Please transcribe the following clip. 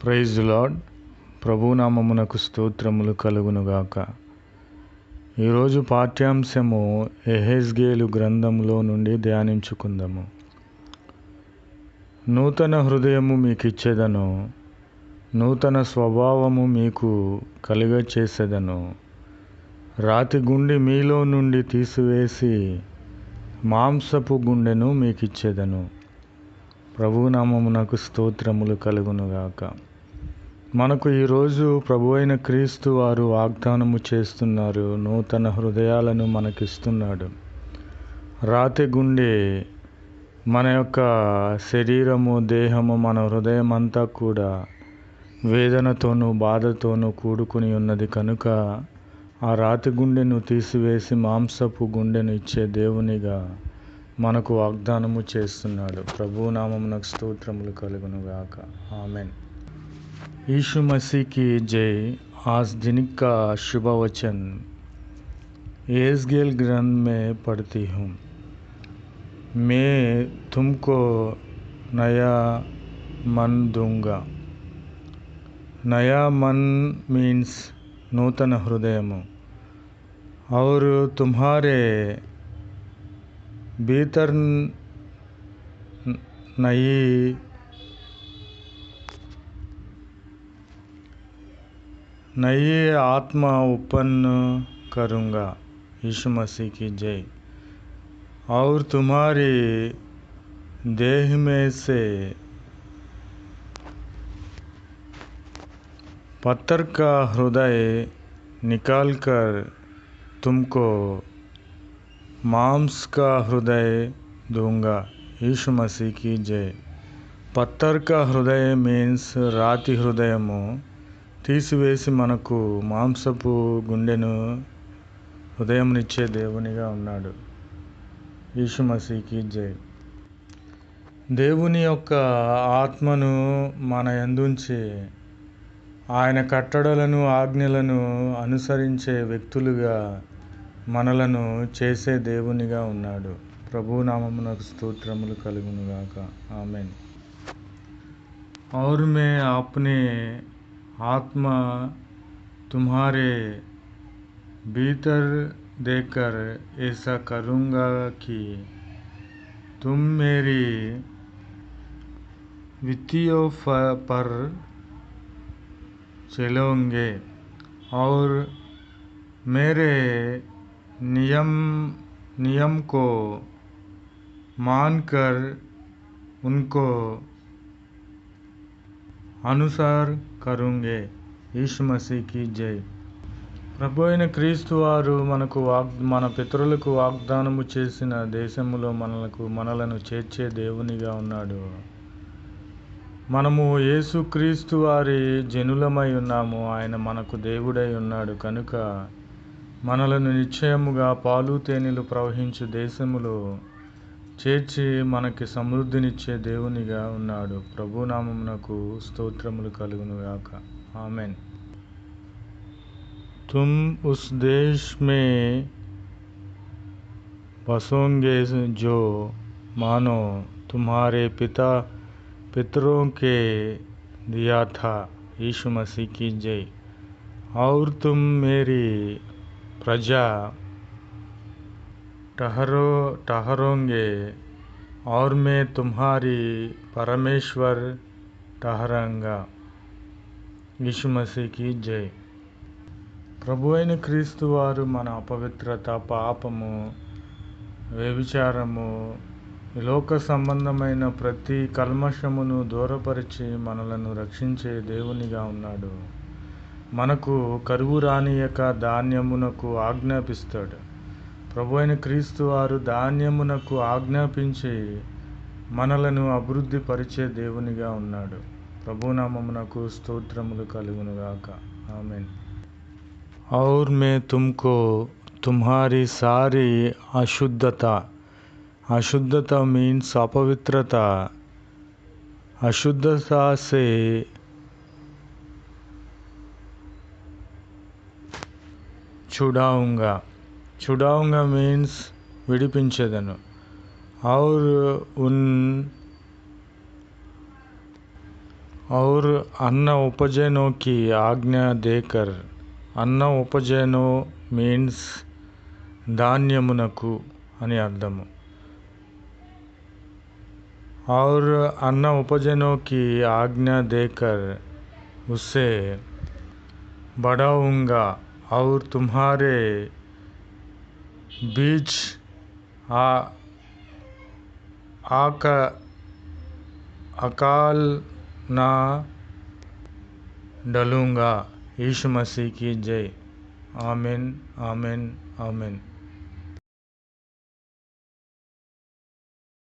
Praise the lord. ప్రభునామమునకు స్తోత్రములు కలుగునుగాక. ఈరోజు పాఠ్యాంశము యెహెజ్కేలు గ్రంథంలో నుండి ధ్యానించుకుందాము. నూతన హృదయము మీకు ఇచ్చేదను, నూతన స్వభావము మీకు కలుగచేసేదను. రాతి గుండె మీలో నుండి తీసివేసి మాంసపు గుండెను మీకు ఇచ్చేదను. ప్రభునామమునకు స్తోత్రములు కలుగునుగాక. మనకు ఈరోజు ప్రభు అయిన క్రీస్తు వారు వాగ్దానము చేస్తున్నారు. నూతన హృదయాలను మనకిస్తున్నాడు. రాతి గుండె మన యొక్క శరీరము, దేహము, మన హృదయం అంతా కూడా వేదనతోనూ బాధతోనూ కూడుకుని ఉన్నది కనుక ఆ రాతి గుండెను తీసివేసి మాంసపు గుండెను ఇచ్చే దేవునిగా మనకు వాగ్దానము చేస్తున్నాడు. ప్రభు నామమునకు స్తోత్రములు కలుగునుగాక. ఆమెన్. यीशु मसीह की जय। आज दिन का शुभ वचन यहेजकेल ग्रंथ में पढ़ती हूँ। मैं तुमको नया मन दूंगा। नया मन मीन्स नूतन हृदय, और तुम्हारे भीतर नई आत्मा उत्पन्न करूँगा। यीशु मसीह की जय। और तुम्हारी देह में से पत्थर का हृदय निकालकर तुमको मांस का हृदय दूंगा। यीशु मसीह की जय। पत्थर का हृदय मीन्स राति हृदयము తీసివేసి మనకు మాంసపు గుండెను హృదయంనిచ్చే దేవునిగా ఉన్నాడు. యీశు మసీకి జై. దేవుని యొక్క ఆత్మను మన యందుంచి ఆయన కట్టడలను, ఆజ్ఞలను అనుసరించే వ్యక్తులుగా మనలను చేసే దేవునిగా ఉన్నాడు. ప్రభు నామమునకు స్తోత్రములు కలుగునుగాక. ఆమెన్. और मैं अपने आत्मा तुम्हारे भीतर देकर ऐसा करूँगा कि तुम मेरी विधियों पर चलोगे और मेरे नियम को मानकर उनको అనుసార్ కరుంగే. యీశు మసీకి జై. ప్రభు అయిన క్రీస్తు వారు మన పితరులకు వాగ్దానము చేసిన దేశములో మనలను చేర్చే దేవునిగా ఉన్నాడు. మనము యేసుక్రీస్తు వారి జనులమై ఉన్నాము. ఆయన మనకు దేవుడై ఉన్నాడు కనుక మనలను నిశ్చయముగా పాలు తేనెలు ప్రవహించు దేశములో చేర్చి మనకి సమృద్ధినిచ్చే దేవునిగా ఉన్నాడు. ప్రభునామమునకు స్తోత్రములు కలుగునుగాక. ఆమెన్. तुम उस देश में बसोगे जो मानो तुम्हारे पितरों के दिया था। यीशु मसीह की जय। और तुम मेरी प्रजा ठहरोगे और मैं तुम्हारी परमेश्वर ठहरांगा। यीशु मसीह की जय. ప్రభు అయిన క్రీస్తు వారు మన అపవిత్రత, పాపము, వ్యభిచారము, లోక సంబంధమైన ప్రతి కల్మషమును దూరపరిచి మనలను రక్షించే దేవునిగా ఉన్నాడు. మనకు కరువు రానియక ధాన్యమునకు ఆజ్ఞాపిస్తాడు. ప్రభు అయిన క్రీస్తు వారు ధాన్యమునకు ఆజ్ఞాపించి మనలను అభివృద్ధి పరిచే దేవునిగా ఉన్నాడు. ప్రభునామమునకు స్తోత్రములు కలుగునుగాక. ఆమెన్. और मैं तुमको तुम्हारी सारी अशुद्धता मीन्स अपवित्रता, अशुद्धता से छुड़ाऊंगा मीन्स विडिपिंचेदनु। और और अन्न उपजनों की आज्ञा देकर, అన్న ఉపజనో మీన్స్ ధాన్యమునకు అని అర్థము. और अन्न उपजनों की आज्ञा देकर उसे बढ़ाऊंगा और तुम्हारे बीच अकाल ना डलूंगा. यीशु मसीह की जय. आमीन, आमीन, आमीन.